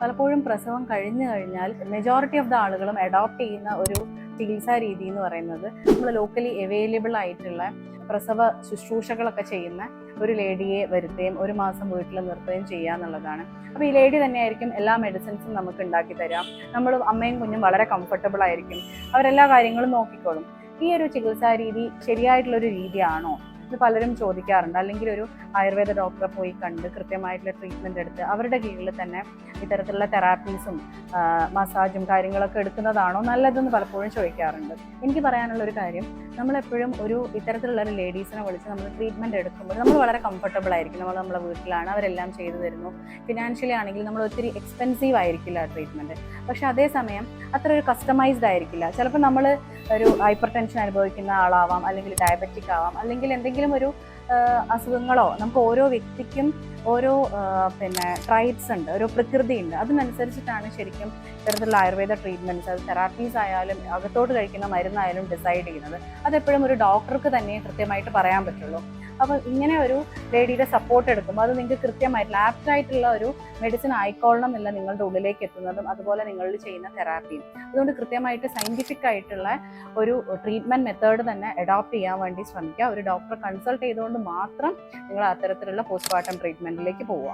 പലപ്പോഴും പ്രസവം കഴിഞ്ഞു കഴിഞ്ഞാൽ മെജോറിറ്റി ഓഫ് ദ ആളുകളും അഡോപ്റ്റ് ചെയ്യുന്ന ഒരു ചികിത്സാ രീതി എന്ന് പറയുന്നത് നമ്മൾ ലോക്കലി അവൈലബിൾ ആയിട്ടുള്ള പ്രസവ ശുശ്രൂഷകളൊക്കെ ചെയ്യുന്ന ഒരു ലേഡിയെ വരുത്തുകയും ഒരു മാസം വീട്ടിൽ നിർത്തുകയും ചെയ്യുക എന്നുള്ളതാണ്. അപ്പോൾ ഈ ലേഡി തന്നെയായിരിക്കും എല്ലാ മെഡിസിൻസും നമുക്ക് ഉണ്ടാക്കി തരാം. നമ്മളും അമ്മയും കുഞ്ഞും വളരെ കംഫർട്ടബിൾ ആയിരിക്കും. അവരെല്ലാ കാര്യങ്ങളും നോക്കിക്കോളും. ഈ ഒരു ചികിത്സാ രീതി ശരിയായിട്ടുള്ളൊരു രീതിയാണോ? ഇത് പലരും ചോദിക്കാറുണ്ട്. അല്ലെങ്കിൽ ഒരു ആയുർവേദ ഡോക്ടറെ പോയി കണ്ട് കൃത്യമായിട്ടുള്ള ട്രീറ്റ്മെൻറ്റ് എടുത്ത് അവരുടെ കീഴിൽ തന്നെ ഇത്തരത്തിലുള്ള തെറാപ്പീസും മസാജും കാര്യങ്ങളൊക്കെ എടുക്കുന്നതാണോ നല്ലതെന്ന് പലപ്പോഴും ചോദിക്കാറുണ്ട്. എനിക്ക് പറയാനുള്ള ഒരു കാര്യം, നമ്മളെപ്പോഴും ഇത്തരത്തിലുള്ള ഒരു ലേഡീസിനെ വിളിച്ച് നമ്മൾ ട്രീറ്റ്മെൻറ്റ് എടുക്കുമ്പോൾ നമ്മൾ വളരെ കംഫർട്ടബിൾ ആയിരിക്കും. നമ്മളെ വീട്ടിലാണ്, അവരെല്ലാം ചെയ്തു തരുന്നു. ഫിനാൻഷ്യലി ആണെങ്കിൽ നമ്മൾ ഒത്തിരി എക്സ്പെൻസീവ് ആയിരിക്കില്ല ട്രീറ്റ്മെൻറ്റ്. പക്ഷേ അതേസമയം അത്ര ഒരു കസ്റ്റമൈസ്ഡ് ആയിരിക്കില്ല. ചിലപ്പോൾ നമ്മൾ ഒരു ഹൈപ്പർ ടെൻഷൻ അനുഭവിക്കുന്ന ആളാവാം, അല്ലെങ്കിൽ ഡയബറ്റിക് ആവാം, അല്ലെങ്കിൽ എന്തെങ്കിലും ഒരു അസുഖങ്ങളോ. നമുക്ക് ഓരോ വ്യക്തിക്കും ഓരോ ട്രൈബ്സ് ഉണ്ട്, ഓരോ പ്രകൃതി ഉണ്ട്. അതിനനുസരിച്ചിട്ടാണ് ശരിക്കും ഇത്തരത്തിലുള്ള ആയുർവേദ ട്രീറ്റ്മെൻറ്റ്സ്, അത് തെറാപ്പീസ് ആയാലും അകത്തോട്ട് കഴിക്കുന്ന മരുന്നായാലും ഡിസൈഡ് ചെയ്യുന്നത്. അതെപ്പോഴും ഒരു ഡോക്ടർക്ക് തന്നെ കൃത്യമായിട്ട് പറയാൻ പറ്റുള്ളൂ. അപ്പോൾ ഇങ്ങനെ ഒരു ലേഡിയുടെ സപ്പോർട്ട് എടുക്കുമ്പോൾ അത് നിങ്ങൾക്ക് കൃത്യമായിട്ടുള്ള ആപ്റ്റായിട്ടുള്ള ഒരു മെഡിസിൻ ആയിക്കോളണം എന്നില്ല നിങ്ങളുടെ ഉള്ളിലേക്ക് എത്തുന്നതും, അതുപോലെ നിങ്ങളിൽ ചെയ്യുന്ന തെറാപ്പിയും. അതുകൊണ്ട് കൃത്യമായിട്ട് സയൻറ്റിഫിക് ആയിട്ടുള്ള ഒരു ട്രീറ്റ്മെൻറ്റ് മെത്തേഡ് തന്നെ അഡോപ്റ്റ് ചെയ്യാൻ വേണ്ടി ശ്രമിക്കുക. ഒരു ഡോക്ടറെ കൺസൾട്ട് ചെയ്തുകൊണ്ട് മാത്രം നിങ്ങൾ അത്തരത്തിലുള്ള പോസ്റ്റ്മോർട്ടം ട്രീറ്റ്മെൻറ്റിലേക്ക് പോവുക.